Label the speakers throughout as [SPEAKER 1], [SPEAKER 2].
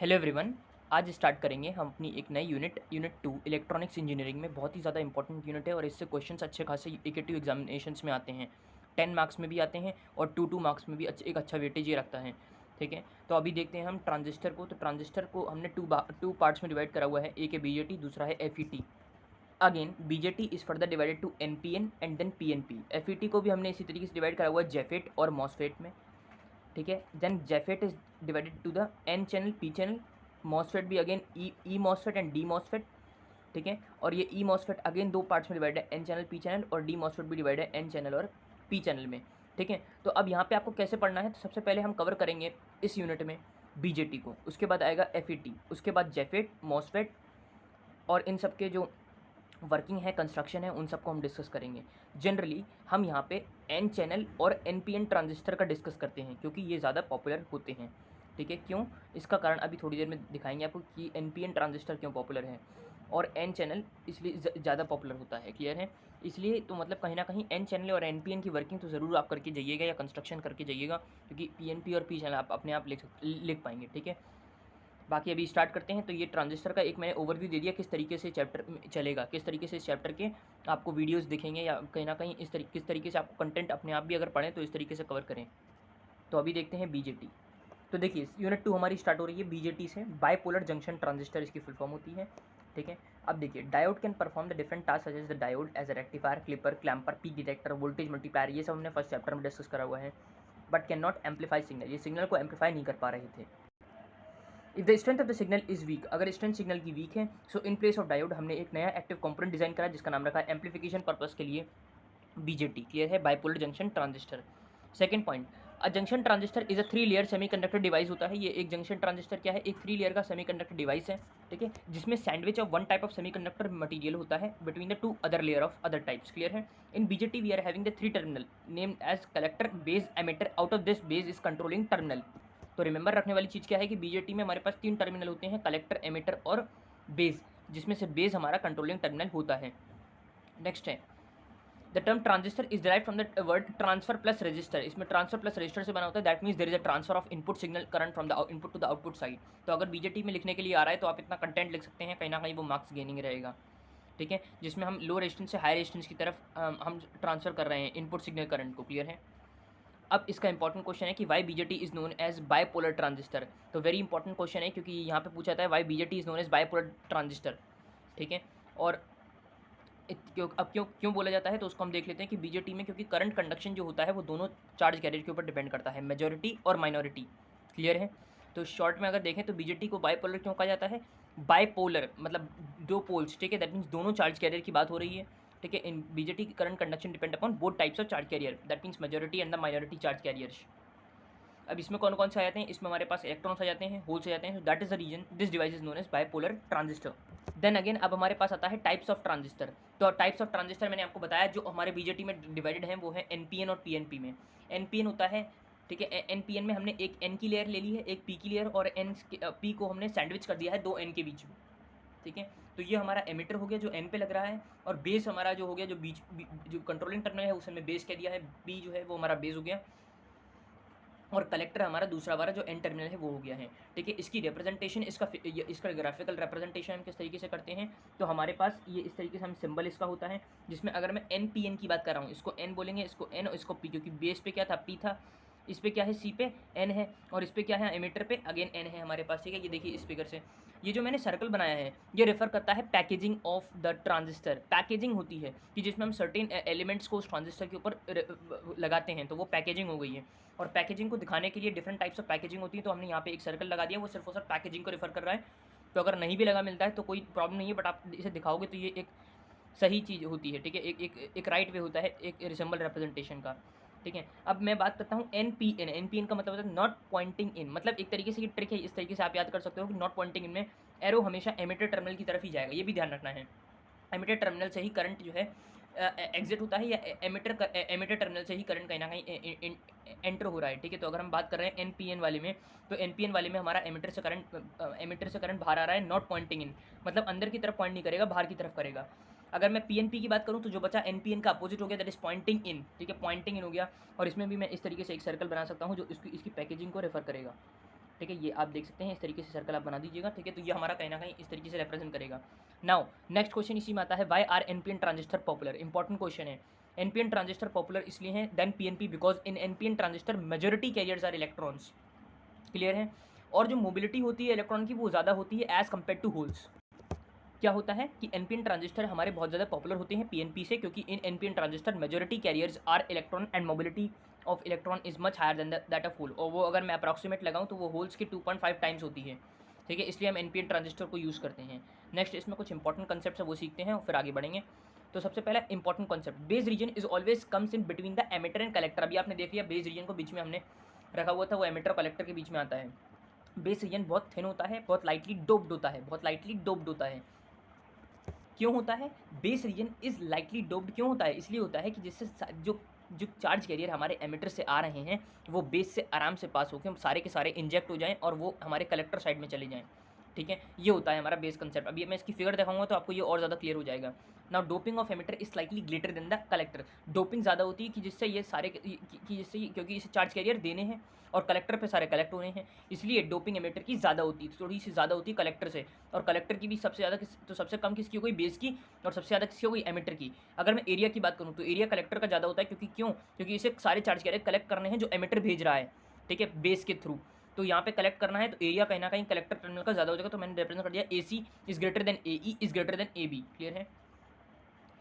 [SPEAKER 1] Hello everyone. आज start करेंगे हम अपनी एक नई यूनिट 2 इलेक्ट्रॉनिक्स इंजीनियरिंग में। बहुत ही ज़्यादा इंपॉर्टेंट यूनिट है और इससे क्वेश्चंस अच्छे खासे एकेटिव एग्जामिनेशंस में आते हैं। 10 मार्क्स में भी आते हैं और 2 मार्क्स में भी एक अच्छा वेटेज ये रखता है। ठीक है, तो अभी देखते हैं हम ट्रांजिस्टर को। तो ट्रांजिस्टर को हमने टू पार्ट्स में डिवाइड करा हुआ है। एक है बीजेटी, दूसरा है FET. Again BJT is further divided to NPN and then PNP. FET को भी हमने इसी तरीके से डिवाइड करा हुआ है जेफेट और मॉसफेट में। ठीक है, then JFET is divided to the N channel, P channel. MOSFET भी again E MOSFET and D MOSFET. ठीक है, और ये ई मॉसफेट अगेन दो पार्ट्स में डिवाइड है, एन चैनल, पी चैनल, और डी मॉसफेट भी डिवाइड है एन चैनल और पी चैनल में। ठीक है, तो अब यहाँ पे आपको कैसे पढ़ना है, तो सबसे पहले हम कवर करेंगे इस यूनिट में बीजेटी को, उसके बाद आएगा एफईटी, उसके बाद जेफेट, मॉसफेट और इन सब के जो वर्किंग है, कंस्ट्रक्शन है, उन सबको हम डिस्कस करेंगे। जनरली हम यहाँ पे एन चैनल और एन पी एन ट्रांजिस्टर का डिस्कस करते हैं क्योंकि ये ज़्यादा पॉपुलर होते हैं। ठीक है, क्यों, इसका कारण अभी थोड़ी देर में दिखाएंगे आपको कि एन पी एन ट्रांजिस्टर क्यों पॉपुलर है और एन चैनल इसलिए ज़्यादा पॉपुलर होता है। क्लियर है, इसलिए तो मतलब कहीं ना कहीं एन चैनल और एन पी एन की वर्किंग तो ज़रूर आप करके जाइएगा या कंस्ट्रक्शन करके जाइएगा, क्योंकि पी एन पी और पी चैनल आप अपने आप लिख पाएंगे। ठीक है, बाकी अभी स्टार्ट करते हैं। तो ये ट्रांजिस्टर का एक मैंने ओवरव्यू दे दिया, किस तरीके से चैप्टर चलेगा, किस तरीके से इस चैप्टर के आपको वीडियोस दिखेंगे या कहीं ना कहीं किस तरीके से आपको कंटेंट अपने आप भी अगर पढ़ें तो इस तरीके से कवर करें। तो अभी देखते हैं बीजेटी। तो देखिए यूनिट 2 हमारी स्टार्ट हो रही है बीजेटी से। बाइपोलर जंक्शन ट्रांजिस्टर इसकी फुल फॉर्म होती है। ठीक है, अब देखिए diode can perform the different task such as the diode as a rectifier, clipper, clamper, peak detector, voltage multiplier. ये सब हमने फर्स्ट चैप्टर में डिस्कस करा हुआ है। But can not amplify signal, ये सिग्नल को एम्पलीफाई नहीं कर पा रहे थे। If the strength of the signal is weak, अगर स्ट्रेंथ सिग्नल की वीक है, सो इन प्लेस ऑफ डायोड हमने एक नया एक्टिव कंपोनेंट डिजाइन करा जिसका नाम रखा है एम्पलीफिकेशन पर्पस के लिए बीजेटी। क्लियर है, bipolar junction transistor. Second point, a junction transistor is a 3 layer semiconductor device होता है। ये एक जंक्शन ट्रांजिस्टर क्या है, एक 3 लेयर का सेमीकंडक्टर डिवाइस है। ठीक है, जिसमें sandwich of one type of semiconductor material होता है between the two other layer of other types. Clear है, in BJT we are having the 3 terminal named as collector, base, emitter. Out of this base is controlling terminal. तो remember रखने वाली चीज़ क्या है कि BJT में हमारे पास 3 टर्मिनल होते हैं, कलेक्टर, एमिटर और बेस, जिसमें से बेस हमारा कंट्रोलिंग टर्मिनल होता है। नेक्स्ट है the term transistor is derive from the word transfer plus resistor. इसमें ट्रांसफर प्लस रजिस्टर से बना होता है। That means there is a transfer of input signal current from the input to the output side. तो अगर BJT में लिखने के लिए आ रहा है तो आप इतना कंटेंट लिख सकते हैं, कहीं ना कहीं वो मार्क्स गेनिंग रहेगा। ठीक है, जिसमें हम लो रेजिस्टेंस से हाई रेजिस्टेंस की तरफ हम ट्रांसफर कर रहे हैं इनपुट सिग्नल करंट को। क्लियर है, अब इसका इंपॉर्टेंट क्वेश्चन है कि why BJT is known as bipolar transistor. तो वेरी इंपॉर्टेंट क्वेश्चन है क्योंकि यहाँ पे पूछा था why BJT is known as bipolar transistor. ठीक है, और अब क्यों क्यों बोला जाता है तो उसको हम देख लेते हैं कि बीजेटी में क्योंकि करंट कंडक्शन जो होता है वो दोनों चार्ज कैरियर के ऊपर डिपेंड करता है, मेजॉरिटी और माइनॉरिटी। क्लियर है, तो शॉर्ट में अगर देखें तो बीजेटी को बायपोलर क्यों कहा जाता है, बायपोलर मतलब दो पोल्स। ठीक है, दैट मीन्स दोनों चार्ज कैरियर की बात हो रही है। ठीक है, इन बीजेटी की current conduction depend upon both types of charge carrier, that means majority and the minority charge carriers. अब इसमें कौन कौन से आ जाते हैं, इसमें हमारे पास इलेक्ट्रॉन्स आ जाते हैं, होल्स आ जाते हैं। That is the reason this device is known as bipolar transistor. Then again अब हमारे पास आता है टाइप्स ऑफ ट्रांजिस्टर। तो टाइप्स ऑफ ट्रांजिस्टर मैंने आपको बताया जो हमारे बीजेटी में डिवाइडेड हैं वो है एनपीएन और पीएनपी में। एनपीएन होता है, ठीक है, एनपीएन में हमने एक एन की लेयर ले ली है, एक पी की लेयर, और एन पी को हमने सैंडविच कर दिया है दो एन के बीच में। ठीक है, तो ये हमारा एमिटर हो गया जो एन पे लग रहा है, और बेस हमारा जो हो गया जो जो कंट्रोलिंग टर्मिनल है उसे हमने बेस कह दिया है, बी जो है वो हमारा बेस हो गया, और कलेक्टर हमारा दूसरा वाला जो एन टर्मिनल है वो हो गया है। ठीक है, इसकी रिप्रेजेंटेशन इसका ग्राफिकल रिप्रेजेंटेशन हम किस तरीके से करते हैं, तो हमारे पास ये इस तरीके से हम सिंबल इसका होता है, जिसमें अगर मैं एन पी एन की बात कर रहा हूँ, इसको एन बोलेंगे, इसको एन और इसको पी, क्योंकि बेस पे क्या था, पी था, इस पे क्या है, सी पे एन है, और इस पे क्या है, एमिटर पे अगेन एन है हमारे पास। ठीक है, ये देखिए इस फिगर से ये जो मैंने सर्कल बनाया है ये रेफर करता है packaging of the transistor. Packaging होती है कि जिसमें हम सर्टेन एलिमेंट्स को उस ट्रांजिस्टर के ऊपर लगाते हैं, तो वो पैकेजिंग हो गई है। और पैकेजिंग को दिखाने के लिए डिफरेंट टाइप्स ऑफ पैकेजिंग होती है, तो हमने यहाँ पे एक सर्कल लगा दिया, वो सिर्फ और सिर्फ पैकेजिंग को रेफर कर रहा है। तो अगर नहीं भी लगा मिलता है तो कोई प्रॉब्लम नहीं है, बट आप इसे दिखाओगे तो ये एक सही चीज़ होती है। ठीक है, एक राइट वे होता है एक रिसेंबल रिप्रेजेंटेशन का। ठीक है, अब मैं बात करता हूँ N P N. N P N का मतलब होता है नॉट पॉइंटिंग इन, मतलब एक तरीके से ये ट्रिक है, इस तरीके से आप याद कर सकते हो कि नॉट पॉइंटिंग इन में एरो हमेशा एमिटर टर्मिनल की तरफ ही जाएगा, ये भी ध्यान रखना है। एमिटर टर्मिनल से ही करंट जो है एग्जिट होता है, या एमिटर टर्मिनल से ही करंट कहीं ना कहीं एंटर हो रहा है। ठीक है, तो अगर हम बात कर रहे हैं एनपीएन वाले में, तो एनपीएन वाले में हमारा एमिटर से करंट बाहर आ रहा है, नॉट पॉइंटिंग इन, मतलब अंदर की तरफ पॉइंट नहीं करेगा, बाहर की तरफ करेगा। अगर मैं पीएनपी की बात करूं तो जो बचा एनपीएन का अपोजिट हो गया, दैट इज पॉइंटिंग इन। ठीक है, पॉइंटिंग इन हो गया, और इसमें भी मैं इस तरीके से एक सर्कल बना सकता हूं जो इसकी पैकेजिंग को रेफर करेगा। ठीक है, ये आप देख सकते हैं, इस तरीके से सर्कल आप बना दीजिएगा। ठीक है, तो ये हमारा कहीं ना कहीं इस तरीके से रिप्रेजेंट करेगा। नाउ नेक्स्ट क्वेश्चन इसी में आता है, why are NPN transistor popular. Important question है। एनपीएन ट्रांजिस्टर पॉपुलर इसलिए है then PNP because in NPN transistor majority carriers are electrons. Clear है, और जो मोबिलिटी होती है इलेक्ट्रॉन की वो ज़्यादा होती है एज कम्पेयर टू होल्स। क्या होता है कि एनपीएन ट्रांजिस्टर हमारे बहुत ज़्यादा पॉपुलर होते हैं पीएनपी से, क्योंकि in NPN transistor majority carriers are electron and mobility of electron is much higher than that of hole. और वो अगर मैं अप्रॉक्सीमेट लगाऊं तो वो होल्स की 2.5 टाइम्स होती है। ठीक है, इसलिए हम एनपीएन ट्रांजिस्टर को यूज़ करते हैं। नेक्स्ट इसमें कुछ इंपॉर्टेंट कंसेप्ट है वो सीखते हैं और फिर आगे बढ़ेंगे। तो सबसे पहला important concept, base region is always comes in between the emitter and collector. अभी आपने देख लिया बेस रीजन को बीच में हमने रखा हुआ था, वो एमिटर और कलेक्टर के बीच में आता है। बेस रीजन बहुत थिन होता है, बहुत लाइटली डोप्ड होता है, बहुत लाइटली डोप्ड होता है। क्यों होता है? Base region is lightly doped क्यों होता है? इसलिए होता है कि जिससे जो जो चार्ज कैरियर हमारे एमिटर से आ रहे हैं वो बेस से आराम से पास होकर सारे के सारे इंजेक्ट हो जाएं और वो हमारे कलेक्टर साइड में चले जाएं। ठीक है, ये होता है हमारा बेस कंसेप्ट। अभी मैं इसकी फिगर दिखाऊंगा तो आपको ये और ज़्यादा क्लियर हो जाएगा। Now doping of emitter is slightly greater than the collector. Doping ज़्यादा होती है कि जिससे ये सारे जिससे क्योंकि इसे चार्ज कैरियर देने हैं और कलेक्टर पे सारे कलेक्ट होने हैं, इसलिए डोपिंग एमिटर की ज़्यादा होती है, थोड़ी सी ज़्यादा होती है कलेक्टर से। और कलेक्टर की भी सबसे ज़्यादा तो सबसे कम किसकी हो गई? बेस की। और सबसे ज़्यादा किसकी हो गई? एमिटर की। अगर मैं एरिया की बात करूँ तो एरिया कलेक्टर का ज़्यादा होता है, क्योंकि क्यों? क्योंकि इसे सारे चार्ज कैरियर कलेक्ट करने हैं जो एमिटर भेज रहा है। ठीक है, बेस के थ्रू। तो यहाँ पे कलेक्ट करना है तो एरिया कहीं ना कहीं कलेक्टर टर्मिनल का ज़्यादा हो जाएगा। तो मैंने रिप्रेजेंट कर दिया A C is greater than A E is greater than A B. Clear है,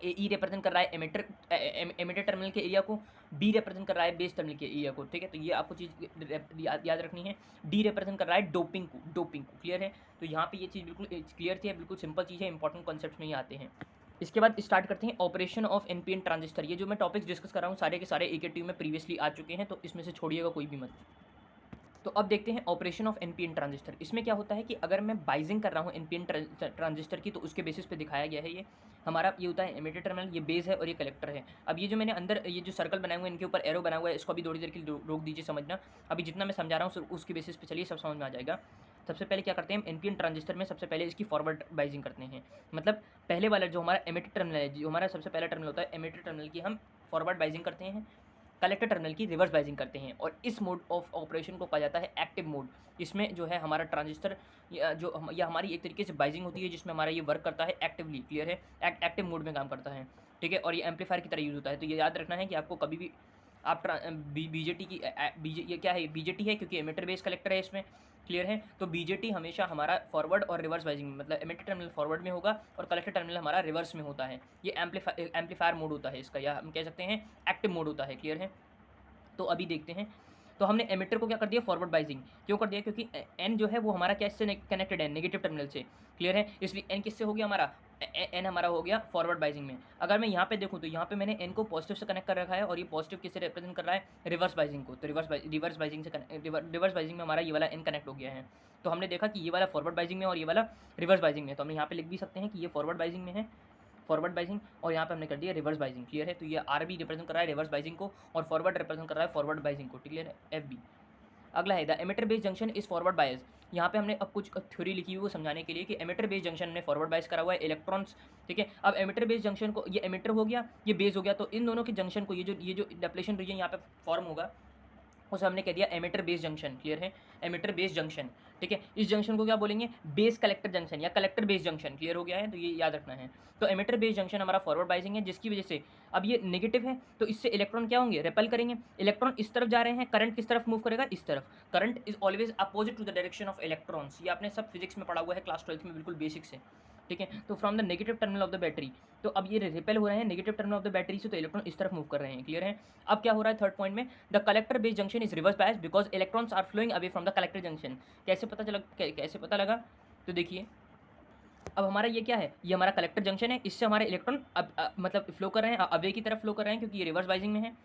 [SPEAKER 1] ए ई रिप्रेजेंट कर रहा है एमिटर टर्मिनल के एरिया को, बी रिप्रेजेंट कर रहा है बेस टर्मिनल के एरिया को। ठीक है, तो ये आपको चीज़ याद रखनी है। डी रिप्रेजेंट कर रहा है डोपिंग को। क्लियर है, तो यहाँ पे ये चीज़ बिल्कुल क्लियर थी, बिल्कुल सिंपल चीज़ है, इंपॉर्टेंट कॉन्सेप्ट में ही आते हैं। इसके बाद स्टार्ट करते हैं ऑपरेशन ऑफ एनपीएन ट्रांजिस्टर। ये जो मैं टॉपिक्स डिस्कस कर रहा हूँ सारे के सारे AKTU में प्रीवियसली आ चुके हैं, तो इसमें से छोड़िएगा कोई भी मत। तो अब देखते हैं ऑपरेशन ऑफ एनपीएन ट्रांजिस्टर। इसमें क्या होता है कि अगर मैं बाइजिंग कर रहा हूँ एनपीएन ट्रांजिस्टर की, तो उसके बेसिस पे दिखाया गया है। ये हमारा ये होता है एमिटर टर्मिनल, ये बेस है और ये कलेक्टर है। अब ये जो मैंने अंदर ये जो सर्कल बनाए हुए हैं इनके ऊपर एरो बना हुआ है, इसको अभी थोड़ी देर के लिए रोक दीजिए समझना। अभी जितना मैं समझा रहा हूँ उसके बेसिस पे चलिए सब समझ में आ जाएगा। सबसे पहले क्या करते हैं हम एनपीएन ट्रांजिस्टर में? सबसे पहले इसकी फॉरवर्ड बाइजिंग करते हैं। मतलब पहले वाला जो हमारा एमिटर टर्मिनल है, जो हमारा सबसे पहला टर्मिनल होता है एमिटर टर्मिनल की, हम फॉरवर्ड बाइजिंग करते हैं, कलेक्टर टर्मिनल की रिवर्स बाइजिंग करते हैं। और इस मोड ऑफ ऑपरेशन को कहा जाता है एक्टिव मोड। इसमें जो है हमारा ट्रांजिस्टर या हमारी एक तरीके से बाइजिंग होती है जिसमें हमारा ये वर्क करता है एक्टिवली। क्लियर है, एक्टिव मोड में काम करता है। ठीक है, और ये एम्पलीफायर की तरह यूज़ होता है। तो ये याद रखना है कि आपको कभी भी आप बीजेटी की ये क्या है? बीजेटी है क्योंकि एमिटर बेस कलेक्टर है इसमें। क्लियर है, तो बीजेटी हमेशा हमारा फॉरवर्ड और रिवर्स बाइजिंग में, मतलब एमिटर टर्मिनल फॉरवर्ड में होगा और कलेक्टर टर्मिनल हमारा रिवर्स में होता है। ये एम्पलीफायर मोड होता है इसका, या हम कह सकते हैं एक्टिव मोड होता है। क्लियर है, तो अभी देखते हैं। तो हमने एमिटर को क्या कर दिया? फॉरवर्ड बाइजिंग। क्यों कर दिया? क्योंकि एन जो है वो हमारा कैसे कनेक्टेड है? नेगेटिव टर्मिनल से। क्लियर है, इसलिए एन किससे हो गया हमारा? एन हमारा हो गया फॉरवर्ड बाइजिंग में। अगर मैं यहाँ पे देखूँ तो यहाँ पे मैंने एन को पॉजिटिव से कनेक्ट कर रखा है और ये पॉजिटिव किससे रिप्रेजेंट कर रहा है? रिवर्स बाइजिंग को। तो रिवर्स बाइजिंग में हमारा ये वाला एन कनेक्ट हो गया है। तो हमने देखा कि ये वाला फॉरवर्ड बाइजिंग में और ये वाला रिवर्स बाइजिंग में। तो हम यहाँ पे लिख भी सकते हैं कि ये फॉरवर्ड बाइजिंग में है, फॉरवर्ड बाइजिंग, और यहाँ पे हमने कर दिया रिवर्स बाइजिंग। क्लियर है, तो ये आर बी रिप्रेजेंट कर रहा है रिवर्स बाइजिंग को और फॉरवर्ड रिप्रेजेंट कर रहा है फॉरवर्ड बाइजिंग को। क्लियर है, एफ बी। अगला है the emitter base junction is forward bias. यहाँ पे हमने अब कुछ थ्योरी लिखी हुई वो समझाने के लिए कि एमिटर बेस जंक्शन में फॉरवर्ड बायस करा हुआ है इलेक्ट्रॉन्स। ठीक है, अब एमिटर बेस जंक्शन को, ये एमिटर हो गया, ये बेस हो गया, तो इन दोनों के जंक्शन को ये जो डिप्लेशन रीजन यहाँ पे फॉर्म होगा उसे हमने कह दिया एमिटर बेस जंक्शन। क्लियर है, एमिटर बेस जंक्शन। ठीक है, इस जंक्शन को क्या बोलेंगे? बेस कलेक्टर जंक्शन या कलेक्टर बेस जंक्शन। क्लियर हो गया है, तो ये याद रखना है। तो एमिटर बेस जंक्शन हमारा फॉरवर्ड बाइजिंग है, जिसकी वजह से अब ये नेगेटिव है तो इससे इलेक्ट्रॉन क्या होंगे? रिपेल करेंगे। इलेक्ट्रॉन इस तरफ जा रहे हैं, करंट किस तरफ मूव करेगा? इस तरफ। Current is always opposite to the direction of electrons. ये आपने सब फिजिक्स में पढ़ा हुआ है क्लास 12th में, बिल्कुल बेसिक से। ठीक है, तो from the negative terminal of the battery, तो अब ये रिपेल हो रहे हैं negative terminal of the battery से, तो इलेक्ट्रॉन इस तरफ मूव कर रहे हैं। क्लियर है, अब क्या हो रहा है थर्ड पॉइंट में? The collector base junction is reverse bias because electrons are flowing away from the collector junction. कैसे पता लगा? तो देखिए, अब हमारा ये क्या है? ये हमारा कलेक्टर जंक्शन है, इससे हमारे इलेक्ट्रॉन मतलब फ्लो कर रहे हैं, अवे की तरफ फ्लो कर रहे हैं, क्योंकि ये रिवर्स बाइजिंग में है।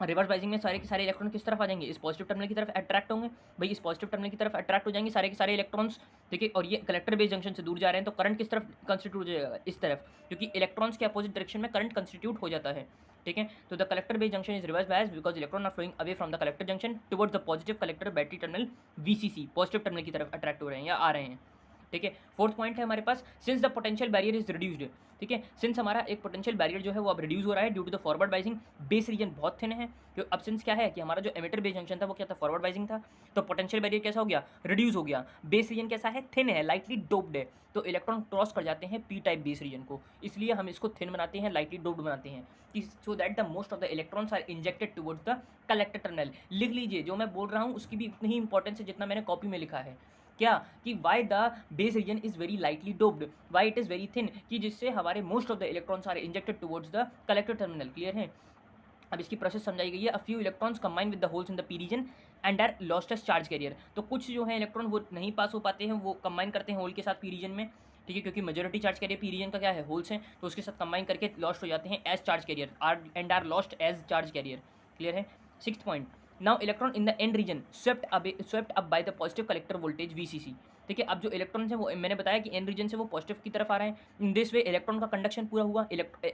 [SPEAKER 1] रिवर्स बाइजिंग में सारे के सारे इलेक्ट्रॉन किस तरफ आ जाएंगे? इस पॉजिटिव टर्मिनल की तरफ अट्रैक्ट होंगे। भाई इस पॉजिटिव टर्मिनल की तरफ अट्रैक्ट हो जाएंगे सारे के सारे इलेक्ट्रॉन्स। ठीक है, और ये कलेक्टर बेस जंक्शन से दूर जा रहे हैं, तो करंट किस तरफ कंस्टिट्यूट हो जाएगा? इस तरफ, क्योंकि इलेक्ट्रॉन्स के अपोजिट डायरेक्शन में करंट कंस्टिट्यूट हो जाता है। ठीक है, तो the collector base junction is reverse bias because electron are flowing away from the collector junction towards the positive collector battery terminal VCC, positive terminal की तरफ अट्रैक्ट हो रहे हैं या आ रहे हैं। ठीक है। फोर्थ पॉइंट है हमारे पास, since the potential barrier is reduced, ठीक है, सिंस हमारा एक पोटेंशियल बैरियर जो है वो अब रिड्यूस हो रहा है due to the forward biasing, base region बहुत थिन है। तो अब सिंस क्या है कि हमारा जो एमिटर बेस जंक्शन था वो क्या था, फॉरवर्ड बाइजिंग था, तो पोटेंशियल बैरियर कैसा हो गया, रिड्यूस हो गया, बेस रीजन कैसा है, थिन है, लाइटली डोप्ड है, तो इलेक्ट्रॉन क्रॉस कर जाते हैं पी टाइप बेस रीजन को, इसलिए हम इसको थिन बनाते हैं, लाइटली डोप्ड बनाते हैं, so that the most of the electrons are injected towards the collector terminal. लिख लीजिए, जो मैं बोल रहा हूँ उसकी भी उतनी ही इंपॉर्टेंस है जितना मैंने कॉपी में लिखा है, क्या कि why the base region is very lightly doped, why it is very thin, कि जिससे हमारे most of the electrons are injected towards the collector terminal. Clear है। अब इसकी प्रोसेस समझाई गई है, a few electrons combine with the holes in the P region and are lost as charge carrier, तो कुछ जो है इलेक्ट्रॉन वो नहीं पास हो पाते हैं, वो कंबाइन करते हैं होल के साथ पी रीजन में, ठीक है, क्योंकि majority charge carrier P region का क्या है, होल्स हैं, तो उसके साथ कंबाइन करके लॉस्ट हो जाते हैं as charge carrier, are lost as charge carrier. Clear है। Sixth point, now electron in the N region swept up by the positive collector voltage VCC, ठीक है। अब जो इलेक्ट्रॉन है वो मैंने बताया कि एन रीजन से वो पॉजिटिव की तरफ आ रहे हैं, इन दिस वे इलेक्ट्रॉन का कंडक्शन पूरा हुआ,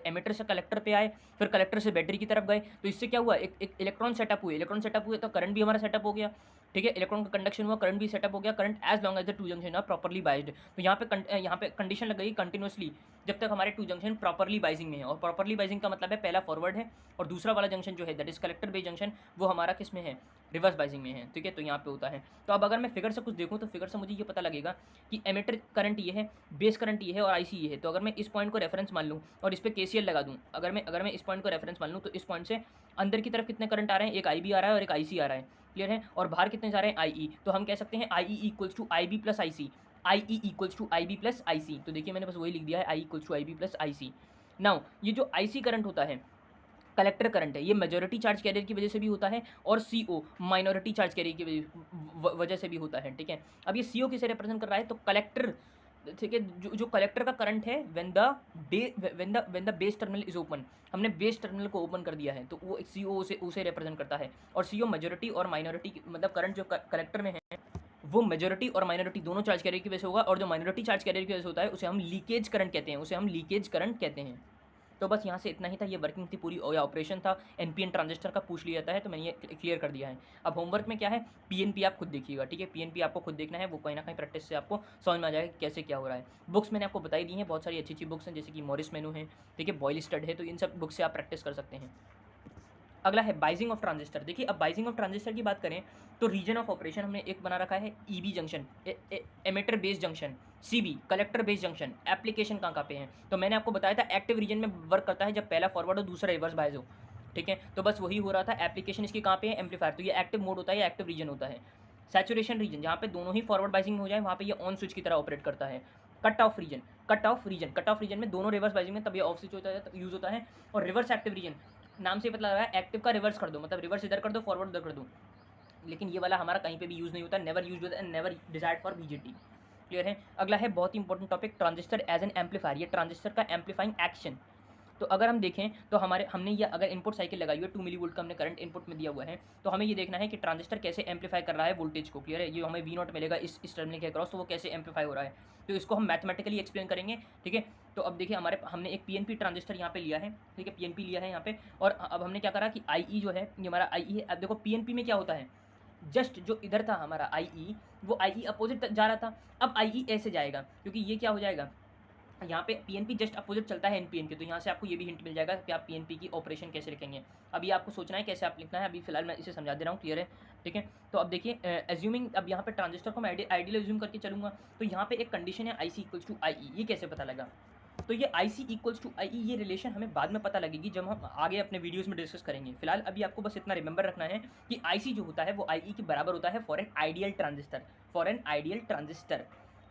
[SPEAKER 1] एमिटर से कलेक्टर पे आए, फिर कलेक्टर से बैटरी की तरफ गए, तो इससे क्या हुआ, एक इलेक्ट्रॉन सेटअप हुए, इलेक्ट्रॉन सेटअप हुए तो करंट भी हमारा सेटअप हो गया, ठीक है, इलेक्ट्रॉन का कंडक्शन हुआ, करंट भी सेटअप हो गया, current as long as the two junction are properly biased, तो यहाँ पे कंडीशन लग गई कंटिन्यूसली, जब तक हमारे टू जंक्शन प्रॉपर्ली बाइजिंग में है, और प्रॉपर्ली बाइजिंग का मतलब है पहला फॉरवर्ड है और दूसरा वाला जंक्शन जो है that is collector base junction वो हमारा किस में है, रिवर्स बाइजिंग में है, ठीक है, तो यहाँ पे होता है। तो अब अगर मैं फिगर से कुछ देखूँ तो फिगर से मुझे ये पता लगेगा कि एमिटर करंट ये है, बेस करंट ये है और आईसी ये है, तो अगर मैं इस पॉइंट को रेफरेंस मान लूँ और इस पर केसीएल लगा दूँ, अगर मैं इस पॉइंट को रेफरेंस मान लूँ तो इस पॉइंट से अंदर की तरफ कितने करंट आ रहे हैं, एक आईबी आ रहा है और एक आईसी आ रहा है। क्लियर है। और बाहर कितने जा रहे हैं, आईई, तो हम कह सकते हैं IE equals to IB plus IC, IE equals to IB plus IC, तो देखिए मैंने बस वही लिख दिया है, I equals to IB plus IC. Now ये जो आईसी करंट होता है कलेक्टर करंट है, ये मेजॉरिटी चार्ज कैरियर की वजह से भी होता है और सीओ माइनॉरिटी चार्ज कैरियर की वजह से भी होता है, ठीक है। अब ये सीओ किसे रिप्रेजेंट कर रहा है, तो कलेक्टर, ठीक है, जो कलेक्टर का करंट है when the base terminal is open, हमने बेस टर्मिनल को ओपन कर दिया है तो वो सीओ उसे रिप्रेजेंट करता है, और सीओ मेजॉरिटी और माइनॉरिटी मतलब करंट जो कलेक्टर में है वो मेजॉरिटी और माइनॉरिटी दोनों चार्ज कैरियर की वजह से होगा, और जो माइनॉरिटी चार्ज कैरियर की वजह से होता है उसे हम लीकेज करंट कहते हैं, उसे हम लीकेज करंट कहते हैं। तो बस यहाँ से इतना ही था, ये वर्किंग थी पूरी, या ऑपरेशन था एनपीएन ट्रांजिस्टर का, पूछ लिया जाता है तो मैंने ये क्लियर कर दिया है। अब होमवर्क में क्या है, पीएनपी आप खुद देखिएगा, ठीक है, पीएनपी आपको खुद देखना है, वो कहीं ना कहीं प्रैक्टिस से आपको समझ में आ जाएगा कैसे क्या हो रहा है। बुक्स मैंने आपको बताई दी हैं, बहुत सारी अच्छी अच्छी बुक्स हैं, जैसे कि मॉरिस मेनू है, ठीक है, बॉयल स्टड है, तो इन सब बुक से आप प्रैक्टिस कर सकते हैं। अगला है बाइजिंग ऑफ ट्रांजिस्टर। देखिए अब बाइजिंग ऑफ ट्रांजिस्टर की बात करें तो रीजन ऑफ ऑपरेशन हमने एक बना रखा है EB junction, emitter base junction, CB collector base junction, application कहाँ पे है, तो मैंने आपको बताया था एक्टिव रीजन में वर्क करता है जब पहला फॉरवर्ड हो दूसरा रिवर्स बाइज हो, ठीक है, तो बस वही हो रहा था। एप्लीकेशन इसकी कहाँ पे है, एम्पलीफायर, तो ये एक्टिव मोड होता है, एक्टिव रीजन होता है। सैचुरेशन रीजन जहाँ पे दोनों ही फॉरवर्ड बाइजिंग हो जाए वहाँ पे ये ऑन स्विच की तरह ऑपरेट करता है। कट ऑफ रीजन में दोनों रिवर्स बाइजिंग में तब ये ऑफ स्विच होता है, यूज होता है। और रिवर्स एक्टिव रीजन, नाम से पता लग रहा है एक्टिव का रिवर्स कर दो, मतलब रिवर्स इधर कर दो फॉरवर्ड उधर कर दो, लेकिन ये वाला हमारा कहीं पे भी यूज़ नहीं होता, नेवर यूज होता है, never desired for BJT. Clear है। अगला है बहुत ही important topic, transistor as an amplifier, ये ट्रांजिस्टर का एम्पलीफाइंग एक्शन। तो अगर हम देखें तो हमने ये अगर इनपुट साइकिल लगाई हुई है 2 मिली वोल्ट का हमने करंट इनपुट में दिया हुआ है, तो हमें ये देखना है कि ट्रांजिस्टर कैसे एम्पलीफाई कर रहा है वोल्टेज को। क्लियर है। ये हमें वी नॉट मिलेगा इस टर्मिनल के अक्रॉस, तो वो कैसे एम्पलीफाई हो रहा है, तो इसको हम मैथमेटिकली एक्सप्लेन करेंगे, ठीक है। तो अब देखिए हमने एक पीएनपी ट्रांजिस्टर यहाँ पे लिया है, ठीक है, पीएनपी लिया है यहाँ पे, और अब हमने क्या करा कि आई जो है ये हमारा आई है। अब देखो पीएनपी में क्या होता है, जस्ट जो इधर था हमारा आई वो आई अपोजिट जा रहा था, अब आई ऐसे जाएगा क्योंकि ये क्या हो जाएगा, यहाँ पे पीएनपी जस्ट अपोजिट चलता है एनपीएन के, तो यहाँ से आपको ये भी हिंट मिल जाएगा कि आप पीएनपी की ऑपरेशन कैसे लिखेंगे। अभी आपको सोचना है कैसे आप लिखना है, अभी फिलहाल मैं इसे समझा दे रहा हूँ। क्लियर है, ठीक है। तो अब देखिए एज्यूमिंग, अब यहाँ पे ट्रांजिस्टर को मैं आइडियल एज्यूम करके चलूँगा, तो यहाँ पे एक कंडीशन है आई सी इक्वल्स टू आई, ये कैसे पता लगा, तो ये आई सी इक्वल्स टू आई, ये रिलेशन हमें बाद में पता लगेगी जब हम आगे अपने वीडियोस में डिस्कस करेंगे। फिलहाल अभी आपको बस इतना रिमेंबर रखना है कि आई सी जो होता है वो आई के बराबर होता है फॉर एन आइडियल ट्रांजिस्टर,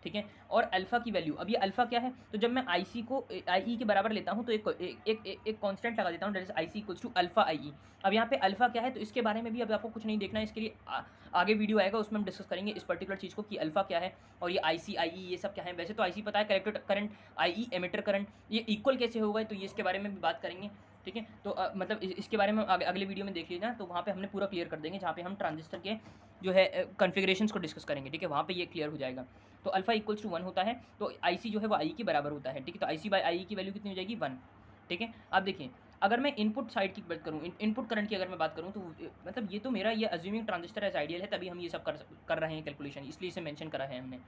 [SPEAKER 1] ठीक है। और अल्फा की वैल्यू, अब ये अल्फा क्या है, तो जब मैं आई सी को आई ई के बराबर लेता हूँ तो एक कांस्टेंट लगा देता हूँ, that is I C equals to alpha I E. अब यहाँ पे अल्फा क्या है, तो इसके बारे में भी अब आपको कुछ नहीं देखना है, इसके लिए आगे वीडियो आएगा उसमें हम डिस्कस करेंगे इस पर्टिकुलर चीज़ को कि अल्फा क्या है और ये आई सी आई ई ये सब क्या है। वैसे तो आई सी पता है, कलेक्टर करंट, आई ई एमिटर करंट, ये इक्वल कैसे होगा, तो ये इसके बारे में भी बात करेंगे, ठीक है। तो मतलब इसके बारे में अगले वीडियो में देख लीजिए, तो वहाँ पे हमने पूरा क्लियर कर देंगे, जहाँ पे हम ट्रांजिस्टर के जो है कॉन्फ़िगरेशंस को डिस्कस करेंगे, ठीक है, वहाँ पे ये क्लियर हो जाएगा। तो अल्फा इक्वल्स टू 1 होता है, तो आई सी जो है वो आई के बराबर होता है, ठीक है। तो आई सी बाई आई की वैल्यू कितनी हो जाएगी, 1, ठीक है। अब देखिए अगर मैं इनपुट साइड की बात करूँ, इनपुट करंट की अगर मैं बात करूँ, तो मतलब ये तो मेरा ये अज्यूमिंग ट्रांजिस्टर एज आइडियल है, तभी हम ये सब कर रहे हैं कैलकुलेशन, इसलिए इसे मेंशन करा है हमने,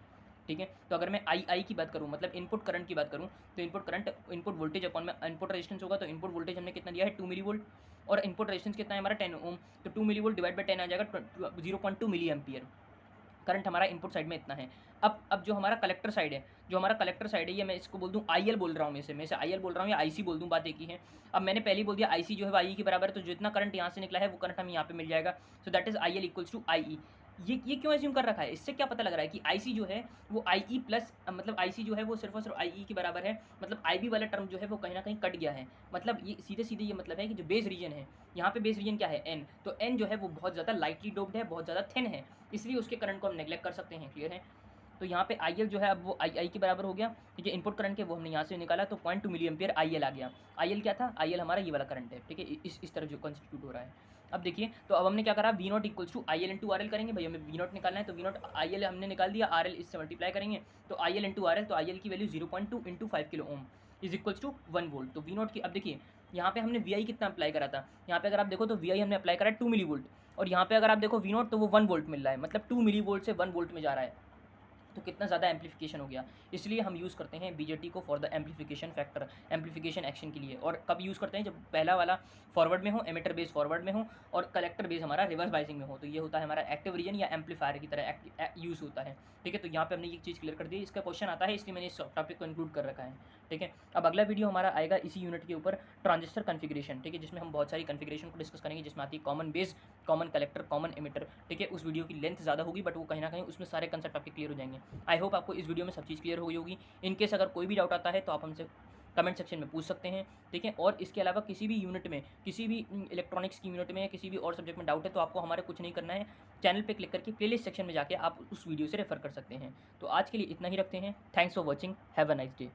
[SPEAKER 1] ठीक है। तो अगर मैं आई की बात करूँ, मतलब इनपुट करंट की बात करूँ, तो input current input voltage upon में इनपुट रेजिस्टेंस होगा। तो इनपुट वोल्टेज हमने कितना दिया है 2 मिली वोल्ट, और इनपुट रेजिस्टेंस कितना है हमारा 10 ओम। तो 2 मिली वोल्ट डिवाइड बाई 10 आ जाएगा 0.2 मिली एम्पियर। करंट हमारा इनपुट साइड में इतना है। अब जो हमारा कलेक्टर साइड है, ये मैं इसको बोल दूँ आई बोल रहा हूँ, मैं इसे आई बोल रहा हूँ या आई बोल दूँ, बात एक ही है। अब मैंने पहले ही बोल दिया आई जो है वो आई के बराबर है, तो जितना करंट यहाँ से निकला है वो करंट हमें यहाँ पे मिल जाएगा। So that is I L equals to I. ये क्यों एज्यूम कर रखा है, इससे क्या पता लग रहा है कि आई जो है वो आई ई प्लस, मतलब आई जो है वो सिर्फ और सिर्फ आई ई के बराबर है, मतलब आई बी वाला टर्म जो है वो कहीं ना कहीं कट गया है। मतलब ये सीधे सीधे ये मतलब है कि जो बेस रीजन है, यहाँ पे बेस रीजन क्या है एन, तो एन जो है वो बहुत ज़्यादा लाइटली डोप्ड है, बहुत ज़्यादा थिन है, इसलिए उसके करंट को हम नेग्लेक्ट कर सकते हैं। क्लियर है। तो यहाँ पे आई एल जो है अब वो आई के बराबर हो गया, ठीक है। इनपुट करंट के वो हमने यहाँ से निकाला, तो 0.2 मिली एम्पियर आई एल आ गया। आई एल क्या था, आई एल हमारा ये वाला करंट है, ठीक है, इस तरह जो कॉन्स्टिट्यूट हो रहा है। अब देखिए, तो अब हमने क्या करा, V naught equals to I L into R L करेंगे। भाई हमें वी नॉट निकालना है, तो वी नॉट आई एल हमने निकाल दिया, आर एल इससे मल्टीप्लाई करेंगे, तो I L into R L, तो आई एल की value 0.2 into 5 kilo ohm is equals to 1 volt. तो वी नॉट की, अब देखिए यहाँ पे हमने वी आई कितना अप्लाई करा था, यहाँ पे अगर आप देखो तो वी आई हमने अप्लाई करा 2 मिली वोल्ट, और यहाँ पे अगर आप देखो वी नॉट तो वो 1 वोल्ट मिल रहा है, मतलब 2 मिली वोल्ट से 1 वोल्ट में जा रहा है। तो कितना ज़्यादा एम्पलीफिकेशन हो गया, इसलिए हम यूज़ करते हैं बीजेटी को for the amplification factor, amplification action के लिए। और कब यूज़ करते हैं, जब पहला वाला फॉरवर्ड में हो, एमिटर बेस फॉरवर्ड में हो, और कलेक्टर बेस हमारा रिवर्स बाइसिंग में हो, तो ये होता है हमारा एक्टिव रीजन या एम्पलीफायर की तरह यूज़ होता है। ठीक है, तो यहाँ पे हमने ये चीज़ क्लियर कर दी। इसका क्वेश्चन आता है, इसलिए मैंने इस टॉपिक को इंक्लूड कर रखा है। ठीक है, अब अगला वीडियो हमारा आएगा इसी यूनिट के ऊपर, ट्रांजिस्टर कन्फिग्रेशन, ठीक है, जिसमें हम बहुत सारी कन्फिग्रेशन को डिस्कस करेंगे, जिसमें आती है common base, common collector, common emitter. ठीक है, उस वीडियो की लेंथ ज़्यादा होगी, बट वो कहीं ना कहीं उसमें सारे कंसेप्ट आपके क्लियर हो जाएंगे। आई होप आपको इस वीडियो में सब चीज़ क्लियर हो गई होगी। इनकेस अगर कोई भी डाउट आता है तो आप हमसे कमेंट सेक्शन में पूछ सकते हैं। ठीक है, और इसके अलावा किसी भी यूनिट में, किसी भी इलेक्ट्रॉनिक्स की यूनिट में या किसी भी और सब्जेक्ट में डाउट है, तो आपको हमारे कुछ नहीं करना है, चैनल पे क्लिक करके प्लेलिस्ट सेक्शन में जाके आप उस वीडियो से रेफर कर सकते हैं। तो आज के लिए इतना ही रखते हैं। Thanks for watching, have a nice day.